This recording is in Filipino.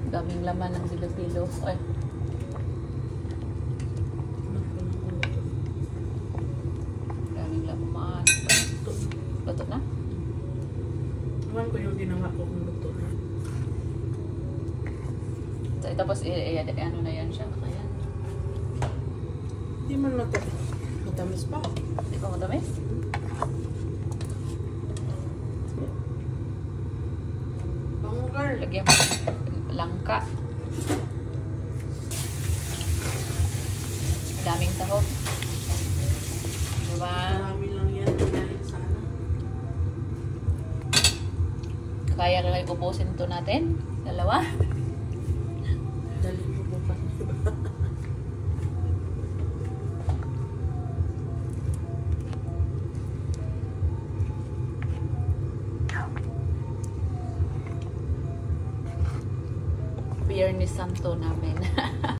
Daming laman ng bilo-bilo. Ay. Daming laman. Luto na? Naman ko yung ginawa ko kung luto na. Tapos, ano na yan siya. Ayan. Hindi man matamis pa. Hindi pa matamis? Bangugar. Lagyan mo langka. Daming sahog. Diba? Marami lang yan. Dahil sana. Kaya na lang ubusin ito natin. Dalawa. Dali mo bukas. Biyernes Santo namin.